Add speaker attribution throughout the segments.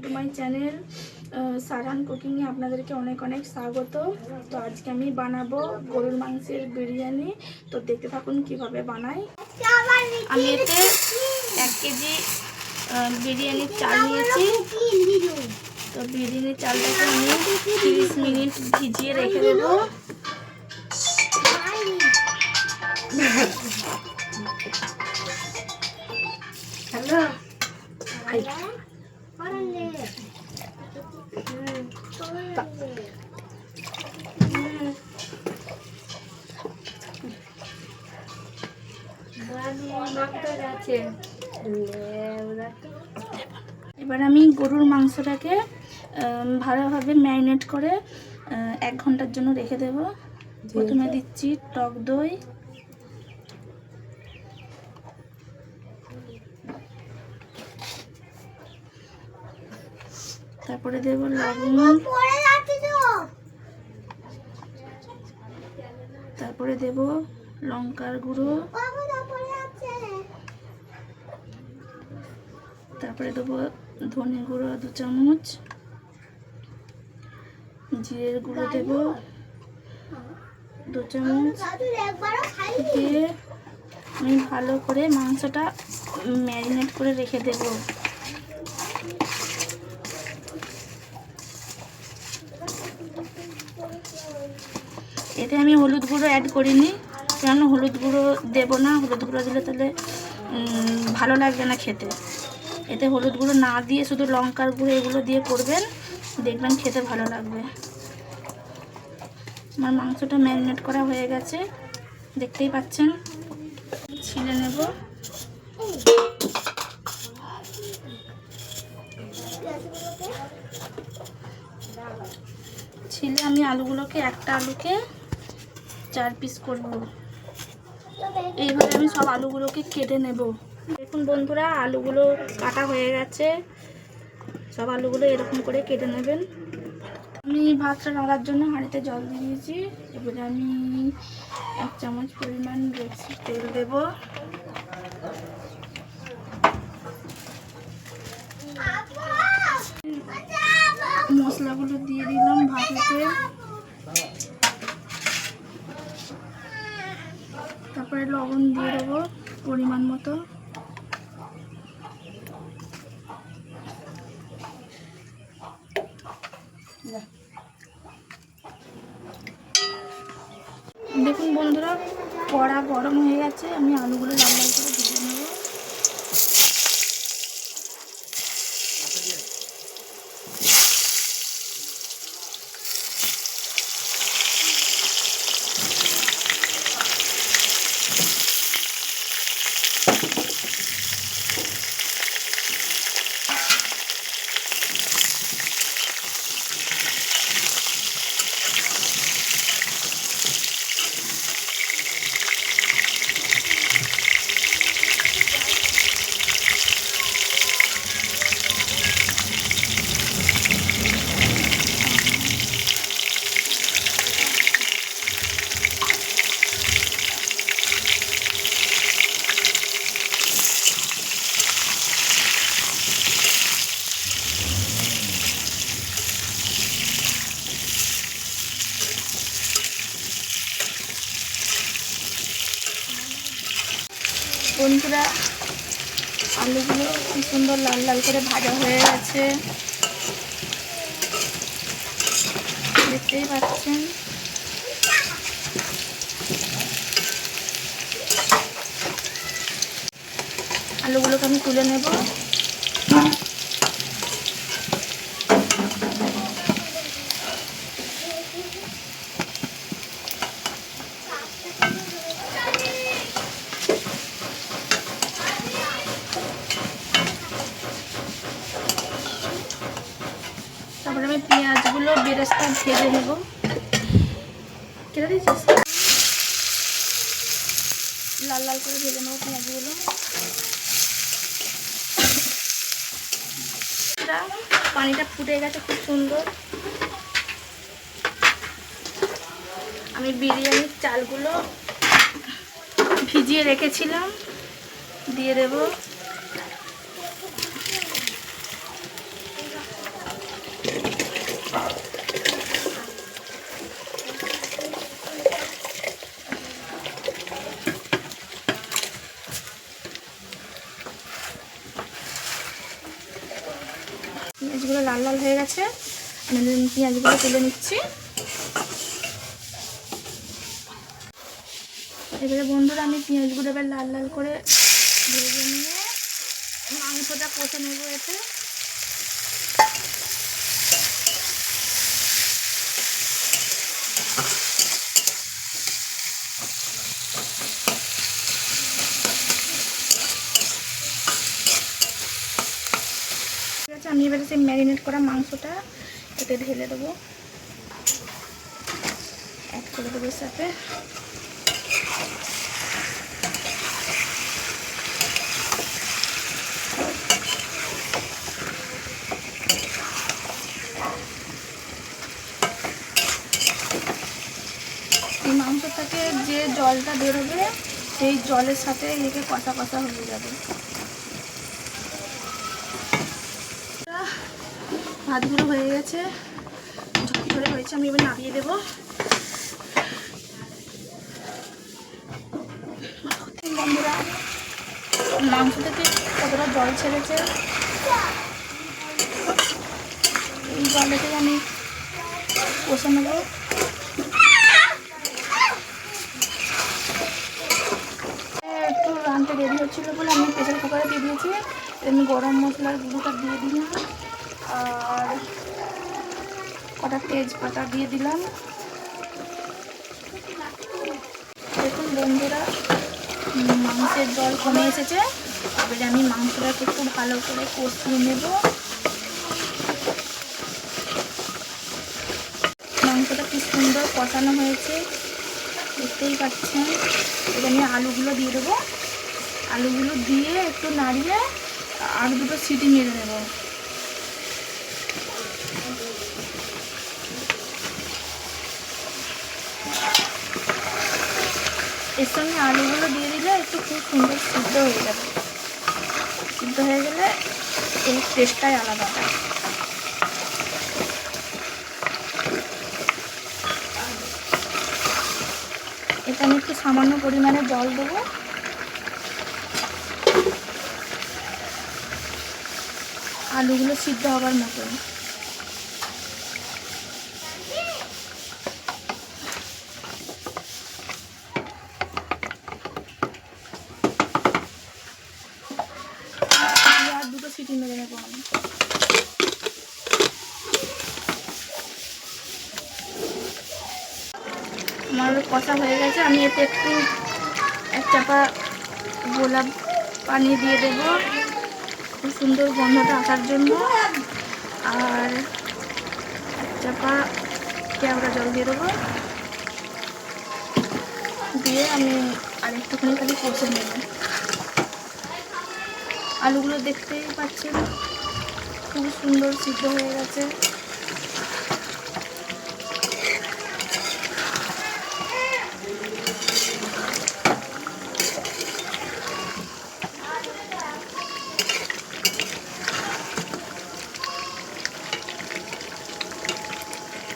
Speaker 1: To my channel Sarahan কুকিংয়ে আপনাদেরকে অনেক অনেক স্বাগত। তো আজকে আমি বানাবো গরুর মাংসের বিরিয়ানি। তো দেখতে থাকুন কিভাবে বানাই। আমি এতে 1 কেজি বিরিয়ানির চাল নিয়েছি। তো বিরিয়ানির চালটাকে আমি 30 মিনিট ভিজিয়ে রেখে দেবো। হ্যালো এবার আমি গরুর মাংসটাকে ভালোভাবে ম্যারিনেট করে 1 ঘন্টার জন্য রেখে দেব। প্রথমে দিচ্ছি টক দই, তারপরে দেব লবণ, তারপরে দেব লঙ্কার গুঁড়ো, তারপরে দেবো ধনে গুঁড়ো 2 চামচ, জিরের গুঁড়ো দেব 2 চামচ। দিয়ে আমি ভালো করে মাংসটা ম্যারিনেট করে রেখে দেব। এতে আমি হলুদ গুঁড়ো অ্যাড করিনি, কারণ হলুদ গুঁড়ো দেবো না। হলুদ গুঁড়ো দিলে তাহলে ভালো লাগবে না খেতে। এতে হলুদ গুঁড়ো না দিয়ে শুধু লঙ্কার গুঁড়ো এগুলো দিয়ে করবেন, দেখবেন খেতে ভালো লাগবে। আমার মাংসটা ম্যারিনেট করা হয়ে গেছে, দেখতেই পাচ্ছেন। ছিলে নেব। ছিলে আমি আলুগুলোকে, একটা আলুকে 4 পিস করব। এইভাবে আমি সব আলুগুলোকে কেটে নেব। দেখুন বন্ধুরা, আলুগুলো কাটা হয়ে গেছে। সব আলুগুলো এরকম করে কেটে নেবেন। আমি ভাতটা রান্নার জন্য হাঁড়িতে জল দিয়ে দিয়েছি। এবারে আমি 1 চামচ পরিমাণ তেল দেব। মশলাগুলো দিয়ে দিলাম ভাতেতে। তারপরে লবণ দিয়ে দেবো পরিমাণ মতো। দেখুন বন্ধুরা, কড়া গরম হয়ে গেছে। আমি আলুগুলো লাল লাল করে ভেজে নেব। বন্ধুরা, আলুগুলো কি সুন্দর লাল লাল করে ভাজা হয়ে গেছে, দেখতেই পাচ্ছেন। আলুগুলোকে আমি তুলে নেব। তারপরে আমি পেঁয়াজগুলো বেরেস্তা ভেজে নেব। কেটে দিয়েছিস? লাল লাল করে ভেজে নেব পেঁয়াজগুলো। পানিটা ফুটে গেছে খুব সুন্দর। আমি বিরিয়ানির চালগুলো ভিজিয়ে রেখেছিলাম, দিয়ে দেব। পেঁয়াজগুলো লাল লাল হয়ে গেছে, আমি পেঁয়াজগুলো তুলে নিচ্ছি। এবারে বন্ধুরা আমি পেঁয়াজগুলো এবার লাল লাল করে ভেজে নিয়ে মাংসটা কষে নেবো এতে। ঠিক আছে, আমি এবারে সেই ম্যারিনেট করা মাংসটা এতে ঢেলে দেবো, অ্যাড করে দেবো এর সাথে। এই মাংসটাকে যে জলটা বেরোবে সেই জলের সাথে একে কষা কষা হয়ে যাবে। ভাতগুলো হয়ে গেছে, ঝরঝরে হয়েছে, আমি এবার নামিয়ে দেবো। বন্ধুরা মাংস থেকে কতটা জল ছেড়েছে, এই জলেতে আমি কষে নেবো। একটু রানতে রেডি হচ্ছিলো বলে আমি প্রেসার কুকারে দিয়ে দিয়েছি। আমি গরম মশলার গুঁড়োটা দিয়ে দিলাম আর কটা তেজপাতা দিয়ে দিলাম। দেখুন বন্ধুরা মাংসের জল কমে এসেছে, এবারে আমি মাংসটাকে একটু ভালো করে কষিয়ে নেব। মাংসটা কি সুন্দর কষানো হয়েছে দেখতেই পাচ্ছেন। এবার আমি আলুগুলো দিয়ে দেবো, আলুগুলো দিয়ে একটু নাড়িয়ে আর দুটো সিটি মেরে নেব। এর সঙ্গে আলুগুলো দিয়ে দিলে একটু খুব সুন্দর সিদ্ধ হয়ে যাবে, সিদ্ধ হয়ে গেলে এই টেস্টটাই আলাদা হয়। এটা আমি একটু সামান্য পরিমাণে জল দেবো, আলুগুলো সিদ্ধ হবার মতন। আর দুটো সিটি মেরে নেবো আমি। আমার কষা হয়ে গেছে, আমি এতে একটু এক চাপা গোলাপ পানি দিয়ে দেবো খুব সুন্দর গন্ধটা আসার জন্য, আর এক চাপা কেওড়া জল দিয়ে দেবো, দিয়ে আমি আর একটুখানি খালি কষে নেব। আলুগুলো দেখতেই পাচ্ছেন খুব সুন্দর সিদ্ধ হয়ে গেছে।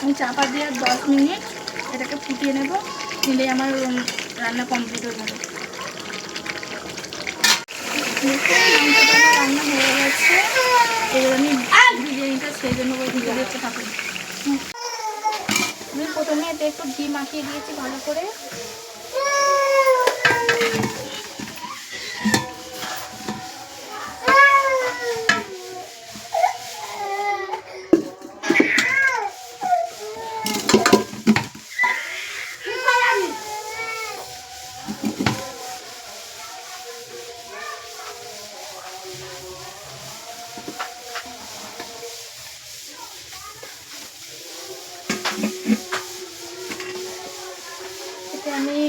Speaker 1: আমি চাপা দিয়ে 10 মিনিট এটাকে ফুটিয়ে নেব, নিলেই আমার রান্না কমপ্লিট হয়ে যাবে। রান্না হয়ে গেছে, এবার আমি বিরিয়ানিটা সেজে নেবো। ভিজে দেখতে থাকুন। আমি প্রথমে এতে একটু ঘি মাখিয়ে দিয়েছি ভালো করে। আমি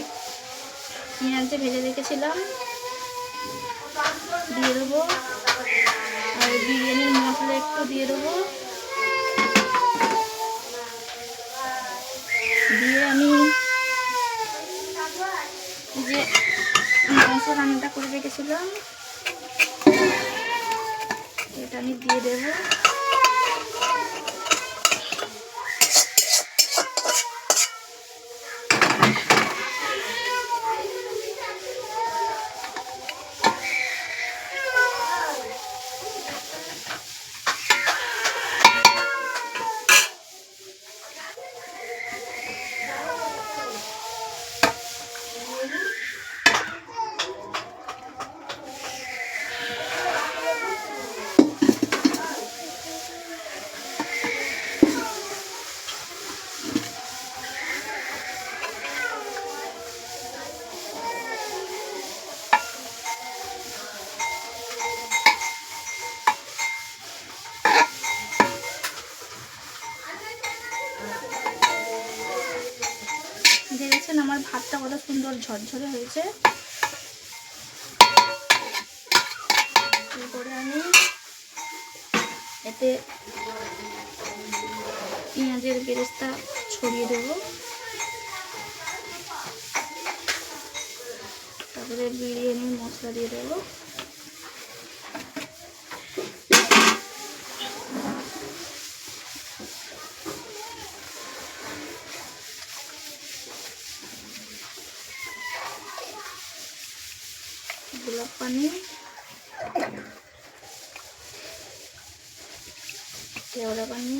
Speaker 1: পেঁয়াজ ভেজে রেখেছিলাম দিয়ে দেবো, আর বিরিয়ানির মশলা একটু দিয়ে দেবো, দিয়ে আমি যে মাংস রান্নাটা করে রেখেছিলাম এটা আমি দিয়ে দেবো। কতটা সুন্দর ঝরঝরে হয়েছে। এরপরে আমি এতে পেঁয়াজের বেরেস্তা ছড়িয়ে দেবো। তারপরে বিরিয়ানির মশলা দিয়ে দেবো। গোলাপ পানি, কেওড়া পানি,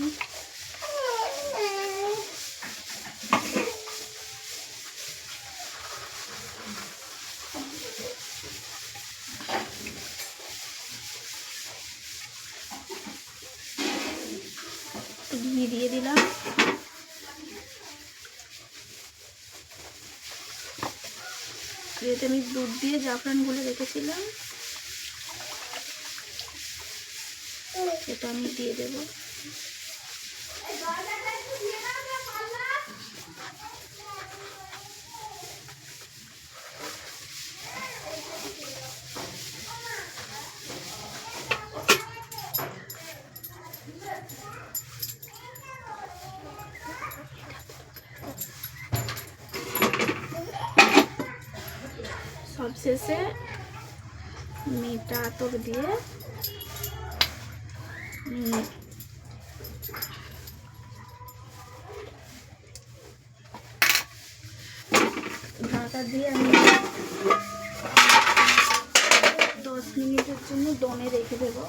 Speaker 1: ঘি দিয়ে দিলাম। এতে আমি দুধ দিয়ে জাফরান গুলে রেখেছিলাম, সেটা আমি দিয়ে দেবো। সবশেষে মিঠা আতর দিয়ে ঢাকা দিয়ে আমি 10 মিনিটের জন্য দমে রেখে দেবো।